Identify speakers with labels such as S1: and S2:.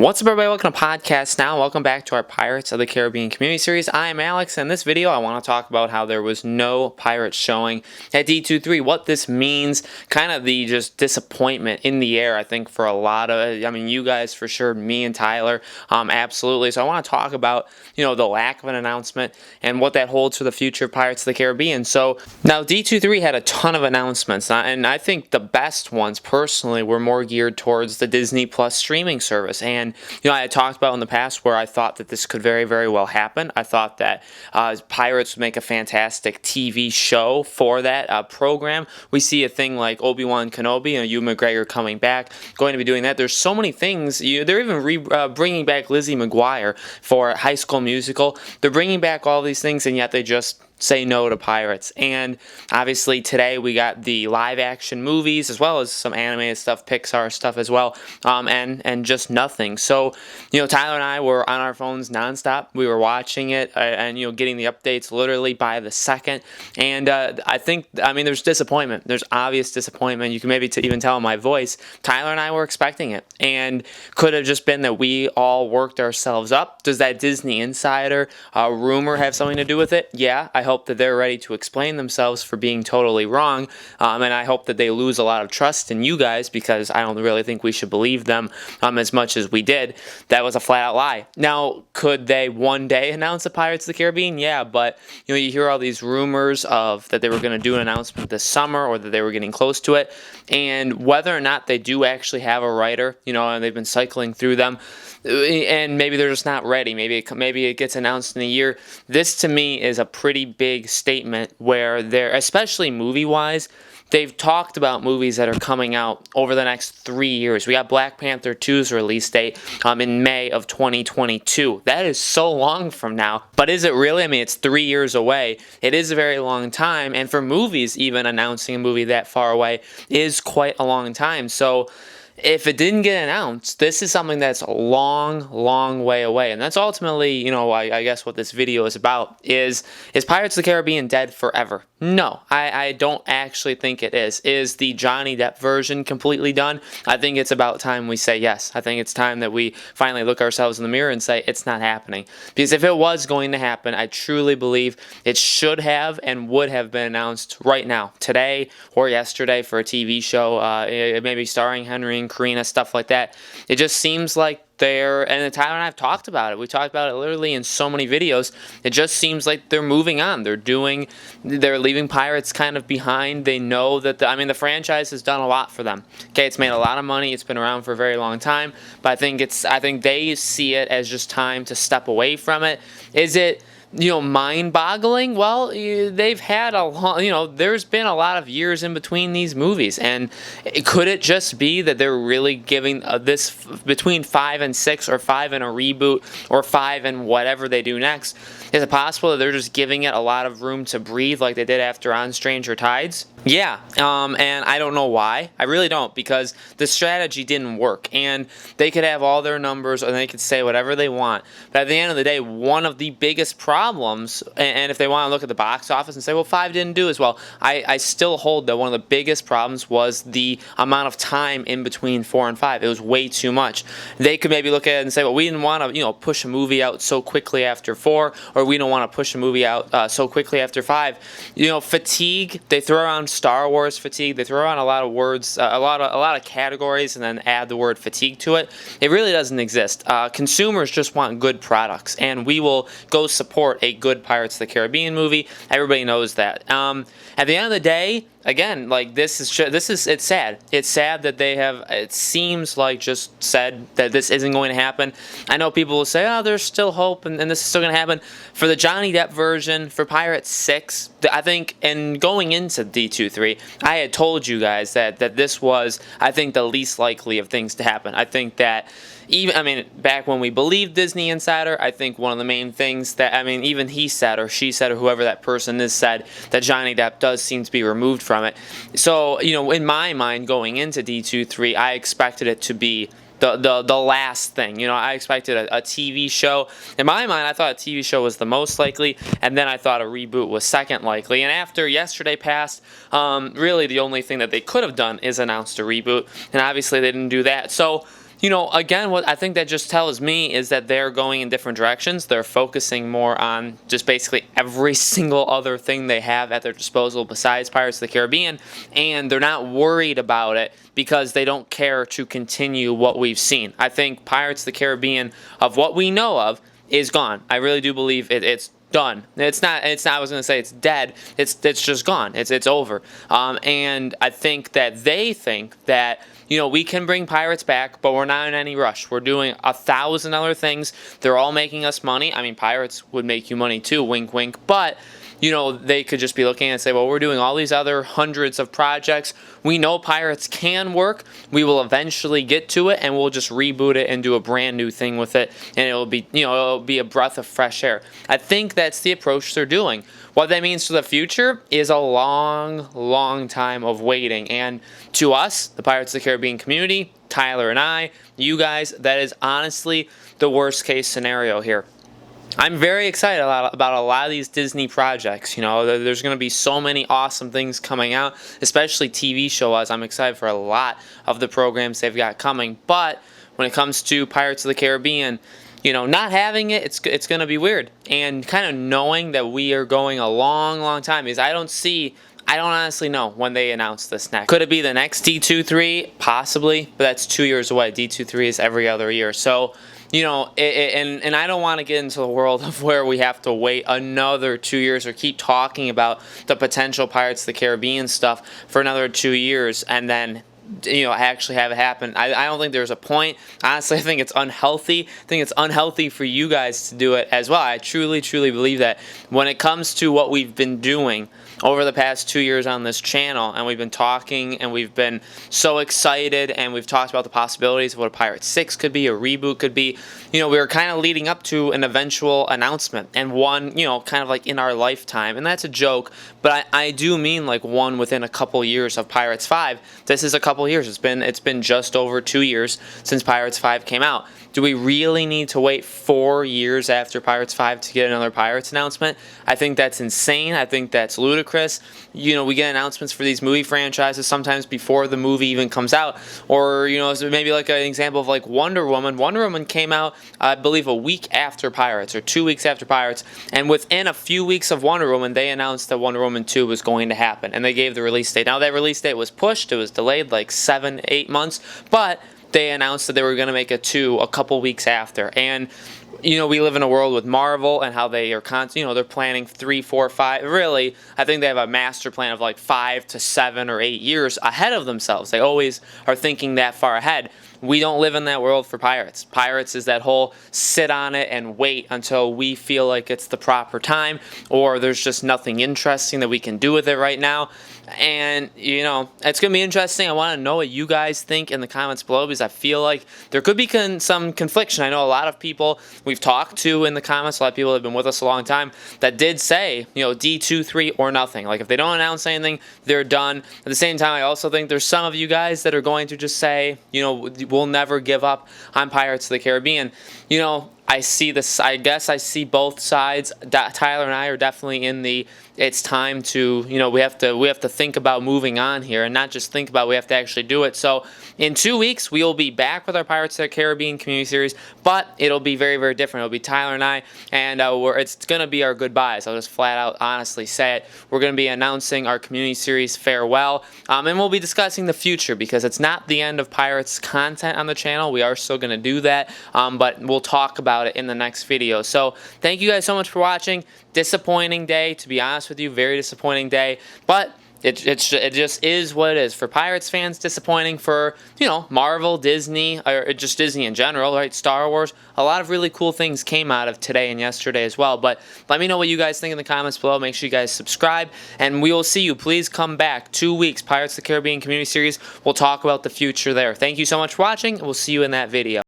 S1: What's up, everybody? Welcome to Podcast Now. Welcome back to our Pirates of the Caribbean Community Series. I am Alex, and in this video I want to talk about how there was no Pirates showing at D23, what this means, kind of the just disappointment in the air, I think, for a lot of, you guys for sure, me and Tyler, absolutely. So I want to talk about, the lack of an announcement and what that holds for the future of Pirates of the Caribbean. So now D23 had a ton of announcements, and I think the best ones, personally, were more geared towards the Disney Plus streaming service. And I had talked about in the past where I thought that this could very, very well happen. I thought that Pirates would make a fantastic TV show for that program. We see a thing like Obi-Wan Kenobi, Ewan McGregor coming back, going to be doing that. There's so many things. They're even bringing back Lizzie McGuire for High School Musical. They're bringing back all these things, and yet they just say no to Pirates. And obviously today we got the live action movies as well as some animated stuff, Pixar stuff as well, and just nothing. So Tyler and I were on our phones nonstop. We were watching it and getting the updates literally by the second. And I think there's disappointment. There's obvious disappointment. You can maybe even tell in my voice. Tyler and I were expecting it, and could have just been that we all worked ourselves up. Does that Disney Insider rumor have something to do with it? Yeah, I hope that they're ready to explain themselves for being totally wrong, and I hope that they lose a lot of trust in you guys, because I don't really think we should believe them as much as we did. That was a flat-out lie. Now, could they one day announce the Pirates of the Caribbean? Yeah, but you hear all these rumors of that they were going to do an announcement this summer, or that they were getting close to it, and whether or not they do actually have a writer, and they've been cycling through them, and maybe they're just not ready. Maybe it gets announced in a year. This to me is a pretty big statement where they're, especially movie-wise, they've talked about movies that are coming out over the next 3 years. We got Black Panther 2's release date in May of 2022. That is so long from now. But is it really? It's 3 years away. It is a very long time. And for movies, even announcing a movie that far away is quite a long time. So if it didn't get announced, this is something that's a long, long way away. And that's ultimately, I guess what this video is about. Is Pirates of the Caribbean dead forever? No, I don't actually think it is. Is the Johnny Depp version completely done? I think it's about time we say yes. I think it's time that we finally look ourselves in the mirror and say it's not happening. Because if it was going to happen, I truly believe it should have and would have been announced right now, today or yesterday, for a TV show, maybe starring Henry and Karina, stuff like that. It just seems like and Tyler and I have talked about it. We talked about it literally in so many videos. It just seems like they're moving on. They're leaving Pirates kind of behind. They know that the franchise has done a lot for them. Okay, it's made a lot of money. It's been around for a very long time. But I think they see it as just time to step away from it. Is it mind-boggling? Well, they've had a long, there's been a lot of years in between these movies, and could it just be that they're really giving this between 5 and 6, or 5 and a reboot, or 5 and whatever they do next? Is it possible that they're just giving it a lot of room to breathe, like they did after On Stranger Tides? Yeah, and I don't know why. I really don't, because the strategy didn't work, and they could have all their numbers, or they could say whatever they want, but at the end of the day, one of the biggest problems, and if they want to look at the box office and say, well, 5 didn't do as well, I still hold that one of the biggest problems was the amount of time in between 4 and 5. It was way too much. They could maybe look at it and say, well, we didn't want to, push a movie out so quickly after 4, or we don't want to push a movie out so quickly after 5. Fatigue, they throw around Star Wars fatigue. They throw around a lot of words, a lot of categories, and then add the word fatigue to it. It really doesn't exist. Consumers just want good products, and we will go support a good Pirates of the Caribbean movie. Everybody knows that. At the end of the day, again, it's sad. It's sad that they have, it seems like, just said that this isn't going to happen. I know people will say, oh, there's still hope, and this is still going to happen. For the Johnny Depp version, for Pirates 6, I think, and going into D23, I had told you guys that this was, I think, the least likely of things to happen. I think that back when we believed Disney Insider, I think one of the main things that, even he said, or she said, or whoever that person is said, that Johnny Depp does seem to be removed from it. So, in my mind, going into D23, I expected it to be the last thing. I expected a TV show. In my mind, I thought a TV show was the most likely, and then I thought a reboot was second likely. And after yesterday passed, really the only thing that they could have done is announced a reboot, and obviously they didn't do that. So again, what I think that just tells me is that they're going in different directions. They're focusing more on just basically every single other thing they have at their disposal besides Pirates of the Caribbean, and they're not worried about it because they don't care to continue what we've seen. I think Pirates of the Caribbean, of what we know of, is gone. I really do believe it's done. It's not. I was gonna say it's dead. It's just gone. It's over. And I think that they think that we can bring Pirates back, but we're not in any rush. We're doing 1,000 other things. They're all making us money. I mean, Pirates would make you money too. Wink, wink. But they could just be looking and say, well, we're doing all these other hundreds of projects. We know Pirates can work. We will eventually get to it, and we'll just reboot it and do a brand new thing with it, and it'll be a breath of fresh air. I think that's the approach they're doing. What that means for the future is a long, long time of waiting. And to us, the Pirates of the Caribbean community, Tyler and I, you guys, that is honestly the worst case scenario here. I'm very excited about a lot of these Disney projects. There's going to be so many awesome things coming out, especially TV shows. I'm excited for a lot of the programs they've got coming. But when it comes to Pirates of the Caribbean, not having it, it's going to be weird. And kind of knowing that we are going a long, long time, because I don't honestly know when they announce this next. Could it be the next D23? Possibly, but that's 2 years away. D23 is every other year. So, and I don't want to get into the world of where we have to wait another 2 years or keep talking about the potential Pirates of the Caribbean stuff for another 2 years and then actually have it happen. I don't think there's a point. Honestly, I think it's unhealthy. I think it's unhealthy for you guys to do it as well. I truly, truly believe that when it comes to what we've been doing over the past 2 years on this channel, and we've been talking, and we've been so excited, and we've talked about the possibilities of what a Pirate 6 could be, a reboot could be. We were kind of leading up to an eventual announcement, and one, kind of like in our lifetime, and that's a joke, but I do mean like one within a couple years of Pirates 5. This is a couple years. It's been just over 2 years since Pirates 5 came out. Do we really need to wait 4 years after Pirates 5 to get another Pirates announcement? I think that's insane. I think that's ludicrous. We get announcements for these movie franchises sometimes before the movie even comes out. Or, maybe like an example of like Wonder Woman. Wonder Woman came out, I believe, a week after Pirates or 2 weeks after Pirates. And within a few weeks of Wonder Woman, they announced that Wonder Woman 2 was going to happen. And they gave the release date. Now, that release date was pushed. It was delayed like 7-8 months. But they announced that they were going to make a 2 a couple weeks after. And we live in a world with Marvel and how they are they're planning 3, 4, 5. Really, I think they have a master plan of like 5 to 7 or 8 years ahead of themselves. They always are thinking that far ahead. We don't live in that world for Pirates. Pirates is that whole sit on it and wait until we feel like it's the proper time, or there's just nothing interesting that we can do with it right now. And, it's going to be interesting. I want to know what you guys think in the comments below, because I feel like there could be some confliction. I know a lot of people we've talked to in the comments, a lot of people that have been with us a long time, that did say, D23 or nothing. Like, if they don't announce anything, they're done. At the same time, I also think there's some of you guys that are going to just say, we'll never give up on Pirates of the Caribbean. I see this. I guess I see both sides. Tyler and I are definitely in the. It's time to. We have to think about moving on here, and not just think about. We have to actually do it. So in 2 weeks, we will be back with our Pirates of the Caribbean community series, but it'll be very, very different. It'll be Tyler and I, and it's gonna be our goodbyes. I'll just flat out, honestly say it. We're gonna be announcing our community series farewell, and we'll be discussing the future, because it's not the end of Pirates content on the channel. We are still gonna do that, but we'll talk about it in the next video. So thank you guys so much for watching. Disappointing day, to be honest with you, very disappointing day, but it just is what it is. For Pirates fans, disappointing. For Marvel, Disney, or just Disney in general, right? Star Wars, a lot of really cool things came out of today and yesterday as well. But let me know what you guys think in the comments below. Make sure you guys subscribe, and we will see you. Please come back. 2 weeks, Pirates of the Caribbean community series. We'll talk about the future there. Thank you so much for watching, and we'll see you in that video.